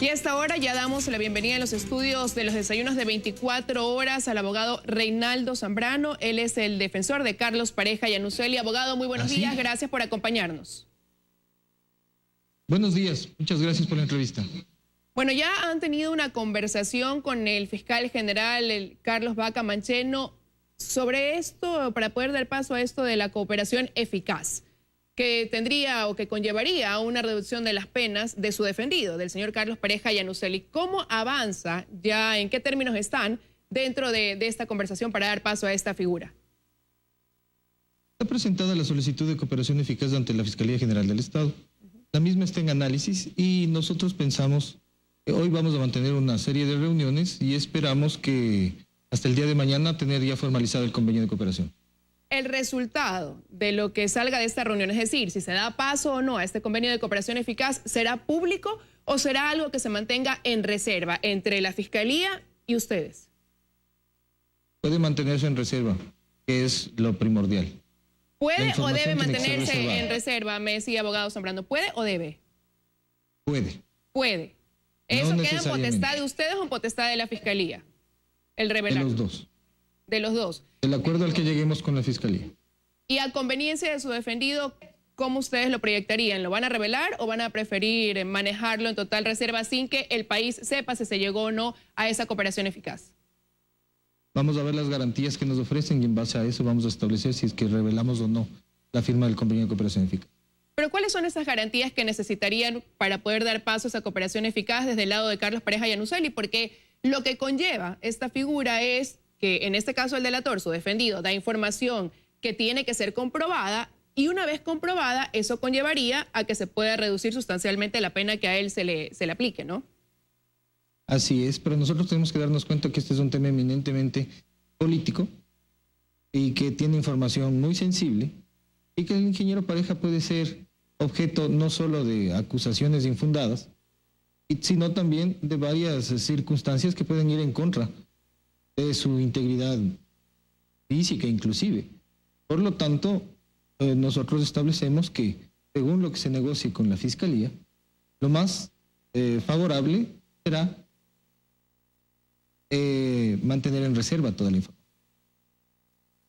Y a esta hora ya damos la bienvenida en los estudios de los desayunos de 24 horas al abogado Reinaldo Zambrano. Él es el defensor de Carlos Pareja Yannuzeli. Abogado, muy buenos días. Gracias por acompañarnos. Buenos días. Muchas gracias por la entrevista. Bueno, ya han tenido una conversación con el fiscal general, Carlos Vaca Mancheno, sobre esto, para poder dar paso a esto de la cooperación eficaz, que tendría o que conllevaría a una reducción de las penas de su defendido, del señor Carlos Pareja Yannuzeli. ¿Cómo avanza ya, en qué términos están dentro de esta conversación para dar paso a esta figura? Está presentada la solicitud de cooperación eficaz ante la Fiscalía General del Estado. La misma está en análisis y nosotros pensamos que hoy vamos a mantener una serie de reuniones y esperamos que hasta el día de mañana tener ya formalizado el convenio de cooperación. El resultado de lo que salga de esta reunión, es decir, si se da paso o no a este convenio de cooperación eficaz, ¿será público o será algo que se mantenga en reserva entre la Fiscalía y ustedes? Puede mantenerse en reserva, que es lo primordial. ¿Puede o debe mantenerse en reserva, me decía abogado Zambrano? ¿Puede o debe? Puede. Puede. ¿Eso queda en potestad de ustedes o en potestad de la Fiscalía? El revelar. De los dos. De los dos. El acuerdo al que lleguemos con la Fiscalía. Y a conveniencia de su defendido, ¿cómo ustedes lo proyectarían? ¿Lo van a revelar o van a preferir manejarlo en total reserva sin que el país sepa si se llegó o no a esa cooperación eficaz? Vamos a ver las garantías que nos ofrecen y en base a eso vamos a establecer si es que revelamos o no la firma del convenio de cooperación eficaz. Pero ¿cuáles son esas garantías que necesitarían para poder dar paso a esa cooperación eficaz desde el lado de Carlos Pareja Yannuzeli? Porque lo que conlleva esta figura es que en este caso el delator, su defendido, da información que tiene que ser comprobada y una vez comprobada eso conllevaría a que se pueda reducir sustancialmente la pena que a él se le aplique, ¿no? Así es, pero nosotros tenemos que darnos cuenta que este es un tema eminentemente político y que tiene información muy sensible y que el ingeniero Pareja puede ser objeto no solo de acusaciones infundadas, sino también de varias circunstancias que pueden ir en contra de su integridad física inclusive. Por lo tanto, nosotros establecemos que, según lo que se negocie con la Fiscalía, lo más favorable será mantener en reserva toda la información.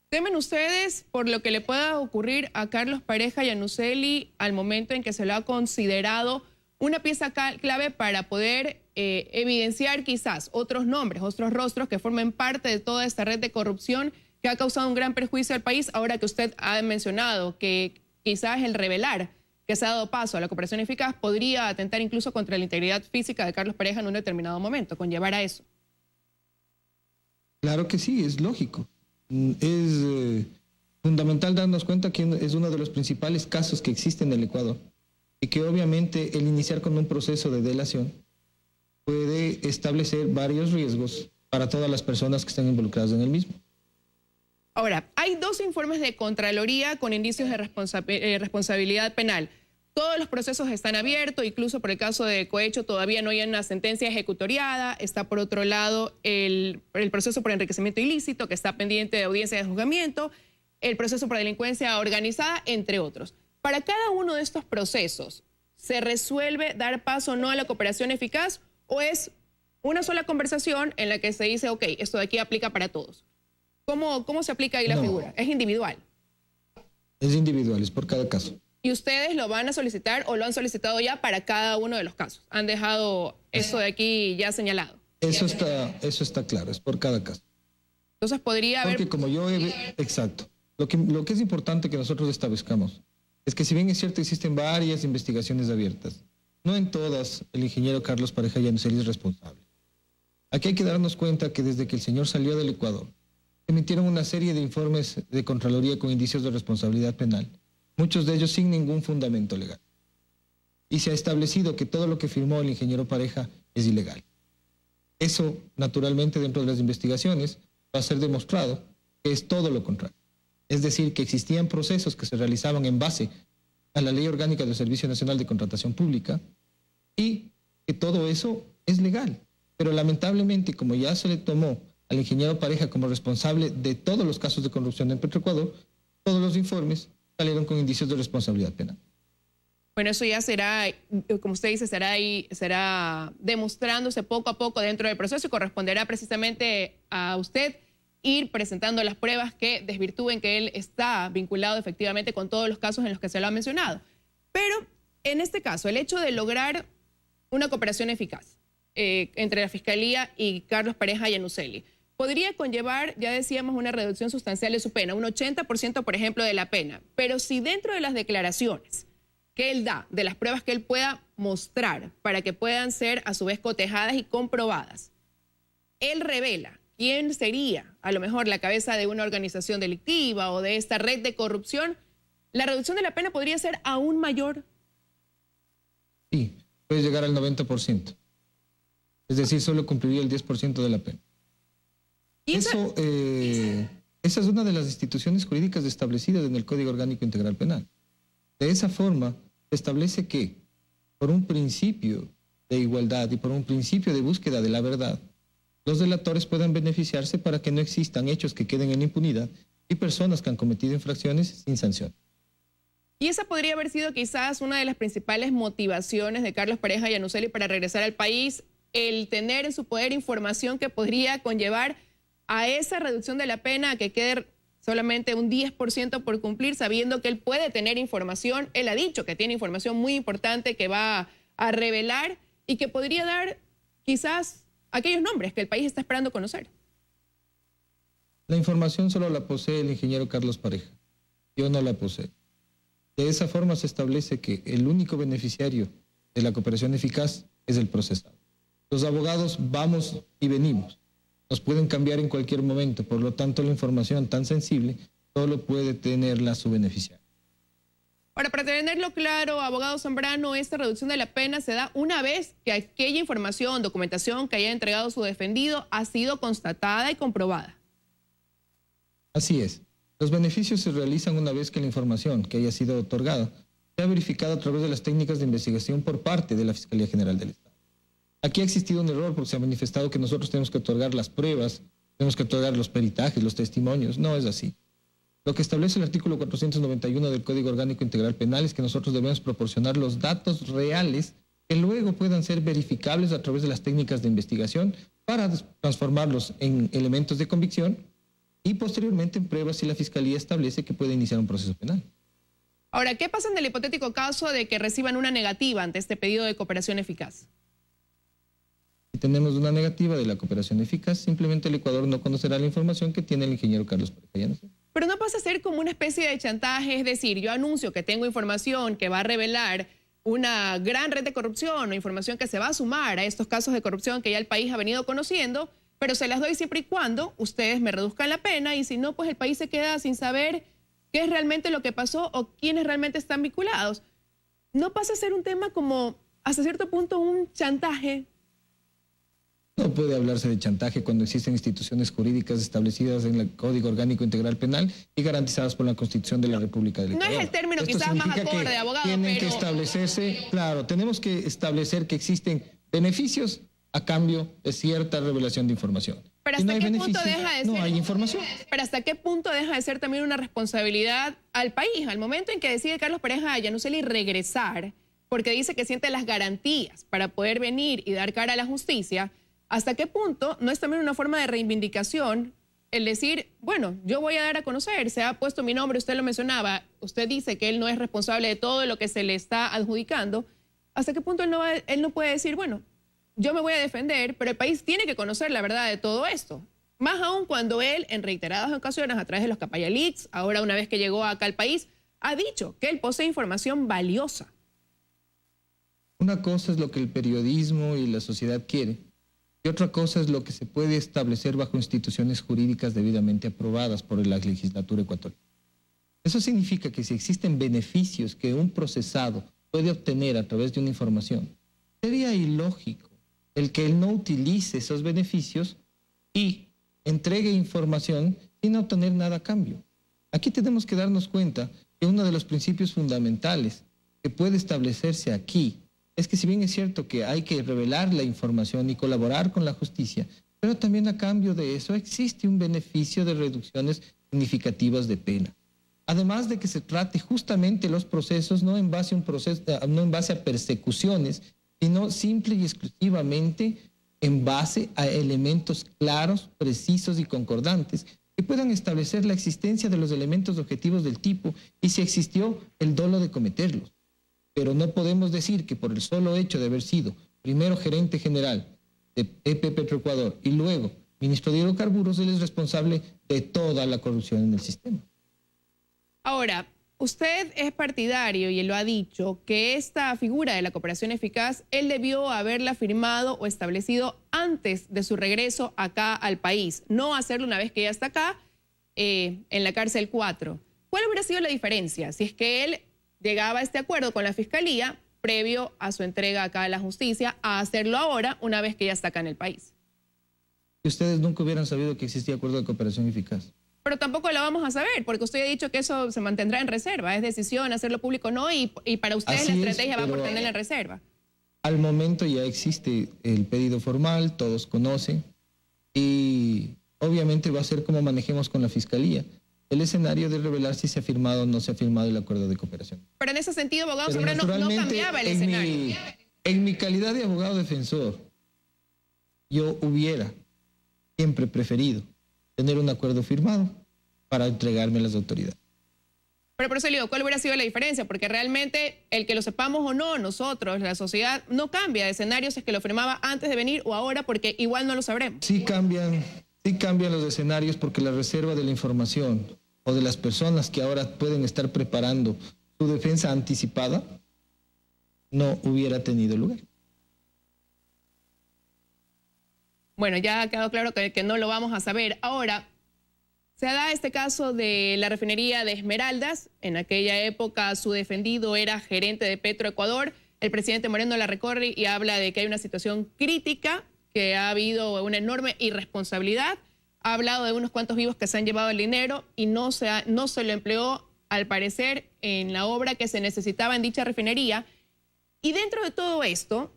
¿Temen ustedes por lo que le pueda ocurrir a Carlos Pareja Yannuzeli al momento en que se lo ha considerado una pieza clave para poder evidenciar quizás otros nombres, otros rostros que formen parte de toda esta red de corrupción que ha causado un gran perjuicio al país? Ahora que usted ha mencionado que quizás el revelar que se ha dado paso a la cooperación eficaz podría atentar incluso contra la integridad física de Carlos Pareja en un determinado momento, conllevar a eso. Claro que sí, es lógico. Es fundamental darnos cuenta que es uno de los principales casos que existen en el Ecuador y que obviamente el iniciar con un proceso de delación puede establecer varios riesgos para todas las personas que están involucradas en el mismo. Ahora, hay dos informes de Contraloría con indicios de responsabilidad penal. Todos los procesos están abiertos, incluso por el caso de Cohecho todavía no hay una sentencia ejecutoriada. Está por otro lado el proceso por enriquecimiento ilícito que está pendiente de audiencia de juzgamiento, el proceso por delincuencia organizada, entre otros. Para cada uno de estos procesos, ¿se resuelve dar paso o no a la cooperación eficaz o es una sola conversación en la que se dice, ok, esto de aquí aplica para todos? ¿Cómo se aplica ahí la figura? ¿Es individual? Es individual, es por cada caso. ¿Y ustedes lo van a solicitar o lo han solicitado ya para cada uno de los casos? ¿Han dejado eso de aquí ya señalado? Eso está claro, es por cada caso. Entonces podría haber... Porque como exacto. Lo que es importante que nosotros establezcamos es que si bien es cierto existen varias investigaciones abiertas, no en todas el ingeniero Carlos Pareja Yannuzeli es responsable. Aquí hay que darnos cuenta que desde que el señor salió del Ecuador, emitieron una serie de informes de Contraloría con indicios de responsabilidad penal, muchos de ellos sin ningún fundamento legal. Y se ha establecido que todo lo que firmó el ingeniero Pareja es ilegal. Eso, naturalmente, dentro de las investigaciones va a ser demostrado que es todo lo contrario. Es decir, que existían procesos que se realizaban en base a la Ley Orgánica del Servicio Nacional de Contratación Pública y que todo eso es legal. Pero lamentablemente, como ya se le tomó al ingeniero Pareja como responsable de todos los casos de corrupción en Petroecuador, todos los informes salieron con indicios de responsabilidad penal. Bueno, eso ya será, como usted dice, será demostrándose poco a poco dentro del proceso y corresponderá precisamente a usted ir presentando las pruebas que desvirtúen que él está vinculado efectivamente con todos los casos en los que se lo ha mencionado. Pero en este caso, el hecho de lograr una cooperación eficaz entre la Fiscalía y Carlos Pareja Yanuseli podría conllevar, ya decíamos, una reducción sustancial de su pena, un 80%, por ejemplo, de la pena. Pero si dentro de las declaraciones que él da, de las pruebas que él pueda mostrar para que puedan ser a su vez cotejadas y comprobadas, él revela quién sería a lo mejor la cabeza de una organización delictiva o de esta red de corrupción, la reducción de la pena podría ser aún mayor. Sí, puede llegar al 90%. Es decir, solo cumpliría el 10% de la pena. Esa es una de las instituciones jurídicas establecidas en el Código Orgánico Integral Penal. De esa forma, se establece que, por un principio de igualdad y por un principio de búsqueda de la verdad, los delatores puedan beneficiarse para que no existan hechos que queden en impunidad y personas que han cometido infracciones sin sanción. Y esa podría haber sido quizás una de las principales motivaciones de Carlos Pareja Yanuseli para regresar al país, el tener en su poder información que podría conllevar a esa reducción de la pena, a que quede solamente un 10% por cumplir, sabiendo que él puede tener información. Él ha dicho que tiene información muy importante que va a revelar y que podría dar quizás aquellos nombres que el país está esperando conocer. La información solo la posee el ingeniero Carlos Pareja. Yo no la poseo. De esa forma se establece que el único beneficiario de la cooperación eficaz es el procesado. Los abogados vamos y venimos. Nos pueden cambiar en cualquier momento, por lo tanto la información tan sensible solo puede tenerla su beneficiario. Ahora, para tenerlo claro, abogado Zambrano, esta reducción de la pena se da una vez que aquella información, documentación que haya entregado su defendido ha sido constatada y comprobada. Así es. Los beneficios se realizan una vez que la información que haya sido otorgada sea verificada a través de las técnicas de investigación por parte de la Fiscalía General del Estado. Aquí ha existido un error porque se ha manifestado que nosotros tenemos que otorgar las pruebas, tenemos que otorgar los peritajes, los testimonios. No es así. Lo que establece el artículo 491 del Código Orgánico Integral Penal es que nosotros debemos proporcionar los datos reales que luego puedan ser verificables a través de las técnicas de investigación para transformarlos en elementos de convicción y posteriormente en pruebas si la Fiscalía establece que puede iniciar un proceso penal. Ahora, ¿qué pasa en el hipotético caso de que reciban una negativa ante este pedido de cooperación eficaz? Si tenemos una negativa de la cooperación eficaz, simplemente el Ecuador no conocerá la información que tiene el ingeniero Carlos Pareja Yanuseli. Pero no pasa a ser como una especie de chantaje, es decir, yo anuncio que tengo información que va a revelar una gran red de corrupción o información que se va a sumar a estos casos de corrupción que ya el país ha venido conociendo, pero se las doy siempre y cuando ustedes me reduzcan la pena y si no, pues el país se queda sin saber qué es realmente lo que pasó o quiénes realmente están vinculados. ¿No pasa a ser un tema como, hasta cierto punto, un chantaje? No puede hablarse de chantaje cuando existen instituciones jurídicas establecidas en el Código Orgánico Integral Penal y garantizadas por la Constitución de la República del Ecuador. No es el término quizás más acorde, abogado, tienen que establecerse, claro, tenemos que establecer que existen beneficios a cambio de cierta revelación de información. Pero ¿hasta qué punto deja de ser? No hay información. Pero ¿hasta qué punto deja de ser también una responsabilidad al país? Al momento en que decide Carlos Pareja Yanuseli regresar, porque dice que siente las garantías para poder venir y dar cara a la justicia, ¿hasta qué punto no es también una forma de reivindicación el decir, bueno, yo voy a dar a conocer, se ha puesto mi nombre, usted lo mencionaba, usted dice que él no es responsable de todo lo que se le está adjudicando, ¿hasta qué punto él no puede decir, bueno, yo me voy a defender, pero el país tiene que conocer la verdad de todo esto? Más aún cuando él, en reiteradas ocasiones, a través de los Capaya Leaks, ahora una vez que llegó acá al país, ha dicho que él posee información valiosa. Una cosa es lo que el periodismo y la sociedad quiere, y otra cosa es lo que se puede establecer bajo instituciones jurídicas debidamente aprobadas por la legislatura ecuatoriana. Eso significa que si existen beneficios que un procesado puede obtener a través de una información, sería ilógico el que él no utilice esos beneficios y entregue información sin obtener nada a cambio. Aquí tenemos que darnos cuenta que uno de los principios fundamentales que puede establecerse aquí es que si bien es cierto que hay que revelar la información y colaborar con la justicia, pero también a cambio de eso existe un beneficio de reducciones significativas de pena. Además de que se trate justamente los procesos no en base a un proceso, no en base a persecuciones, sino simple y exclusivamente en base a elementos claros, precisos y concordantes que puedan establecer la existencia de los elementos objetivos del tipo y si existió el dolo de cometerlos. Pero no podemos decir que por el solo hecho de haber sido primero gerente general de EP Petroecuador y luego ministro de Hidrocarburos, él es responsable de toda la corrupción en el sistema. Ahora, usted es partidario, y él lo ha dicho, que esta figura de la cooperación eficaz, él debió haberla firmado o establecido antes de su regreso acá al país, no hacerlo una vez que ya está acá, en la cárcel 4. ¿Cuál hubiera sido la diferencia si es que él llegaba a este acuerdo con la Fiscalía previo a su entrega acá a la justicia, a hacerlo ahora una vez que ya está acá en el país? Que ustedes nunca hubieran sabido que existía acuerdo de cooperación eficaz. Pero tampoco lo vamos a saber, porque usted ha dicho que eso se mantendrá en reserva, es decisión hacerlo público o no, y para ustedes la estrategia va por tenerla en reserva. Al momento ya existe el pedido formal, todos conocen, y obviamente va a ser como manejemos con la Fiscalía el escenario de revelar si se ha firmado o no se ha firmado el acuerdo de cooperación. Pero en ese sentido, abogado Zambrano, no cambiaba el escenario. En mi calidad de abogado defensor, yo hubiera siempre preferido tener un acuerdo firmado para entregarme a las autoridades. Pero por eso le digo, ¿cuál hubiera sido la diferencia? Porque realmente el que lo sepamos o no, nosotros, la sociedad, no cambia de escenario si es que lo firmaba antes de venir o ahora, porque igual no lo sabremos. Sí cambian los escenarios porque la reserva de la información o de las personas que ahora pueden estar preparando su defensa anticipada no hubiera tenido lugar. Bueno, ya ha quedado claro que no lo vamos a saber. Ahora, se da este caso de la refinería de Esmeraldas. En aquella época su defendido era gerente de Petroecuador. El presidente Moreno la recorre y habla de que hay una situación crítica, que ha habido una enorme irresponsabilidad. Ha hablado de unos cuantos vivos que se han llevado el dinero y no se lo empleó, al parecer, en la obra que se necesitaba en dicha refinería. Y dentro de todo esto,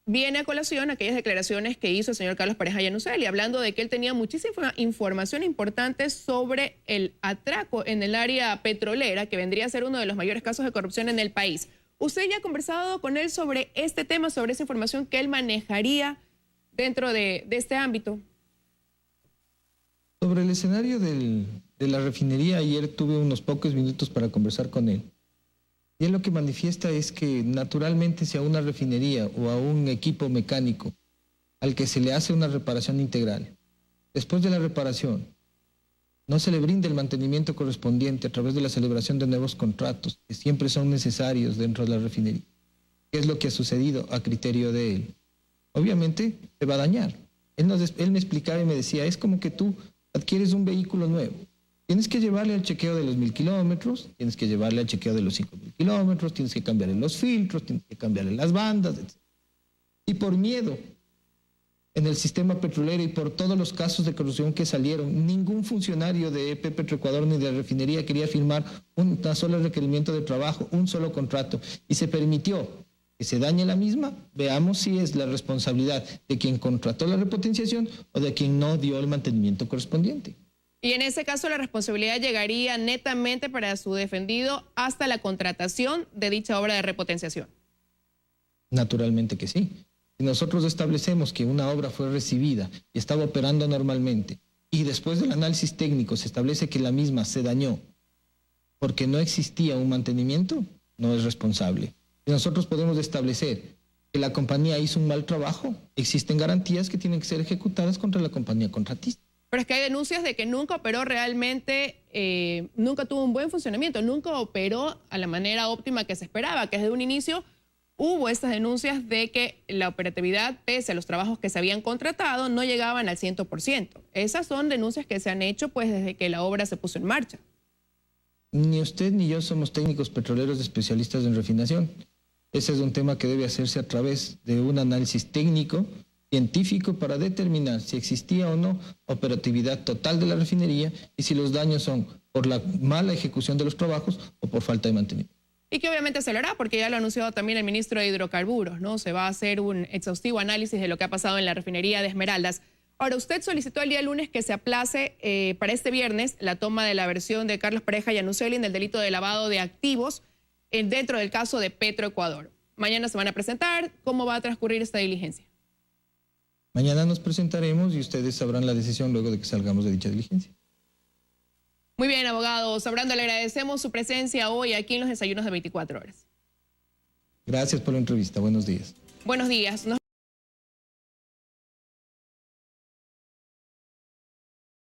viene a colación aquellas declaraciones que hizo el señor Carlos Pareja Yanuseli, hablando de que él tenía muchísima información importante sobre el atraco en el área petrolera, que vendría a ser uno de los mayores casos de corrupción en el país. ¿Usted ya ha conversado con él sobre este tema, sobre esa información que él manejaría dentro de este ámbito? Sobre el escenario de la refinería, ayer tuve unos pocos minutos para conversar con él. Y él lo que manifiesta es que naturalmente si a una refinería o a un equipo mecánico al que se le hace una reparación integral, después de la reparación no se le brinda el mantenimiento correspondiente a través de la celebración de nuevos contratos que siempre son necesarios dentro de la refinería, ¿qué es lo que ha sucedido a criterio de él? Obviamente se va a dañar. Él me explicaba y me decía, es como que tú adquieres un vehículo nuevo. Tienes que llevarle al chequeo de los 1000 kilómetros, tienes que llevarle al chequeo de los 5000 kilómetros, tienes que cambiarle los filtros, tienes que cambiarle las bandas, etc. Y por miedo en el sistema petrolero y por todos los casos de corrupción que salieron, ningún funcionario de EP Petroecuador ni de la refinería quería firmar un solo requerimiento de trabajo, un solo contrato, y se permitió que se dañe la misma. Veamos si es la responsabilidad de quien contrató la repotenciación o de quien no dio el mantenimiento correspondiente. Y en ese caso la responsabilidad llegaría netamente para su defendido hasta la contratación de dicha obra de repotenciación. Naturalmente que sí. Si nosotros establecemos que una obra fue recibida y estaba operando normalmente y después del análisis técnico se establece que la misma se dañó porque no existía un mantenimiento, no es responsable. Si nosotros podemos establecer que la compañía hizo un mal trabajo, existen garantías que tienen que ser ejecutadas contra la compañía contratista. Pero es que hay denuncias de que nunca operó realmente, nunca tuvo un buen funcionamiento, nunca operó a la manera óptima que se esperaba, que desde un inicio hubo estas denuncias de que la operatividad, pese a los trabajos que se habían contratado, no llegaban al 100%. Esas son denuncias que se han hecho pues desde que la obra se puso en marcha. Ni usted ni yo somos técnicos petroleros especialistas en refinación. Ese es un tema que debe hacerse a través de un análisis técnico, científico, para determinar si existía o no operatividad total de la refinería y si los daños son por la mala ejecución de los trabajos o por falta de mantenimiento. Y que obviamente se lo hará, porque ya lo ha anunciado también el ministro de Hidrocarburos, ¿no? Se va a hacer un exhaustivo análisis de lo que ha pasado en la refinería de Esmeraldas. Ahora, usted solicitó el día lunes que se aplace para este viernes la toma de la versión de Carlos Pareja Yannuzeli en el delito de lavado de activos dentro del caso de Petroecuador. Mañana se van a presentar. ¿Cómo va a transcurrir esta diligencia? Mañana nos presentaremos y ustedes sabrán la decisión luego de que salgamos de dicha diligencia. Muy bien, abogado Sobrando, le agradecemos su presencia hoy aquí en los desayunos de 24 horas. Gracias por la entrevista. Buenos días. Buenos días.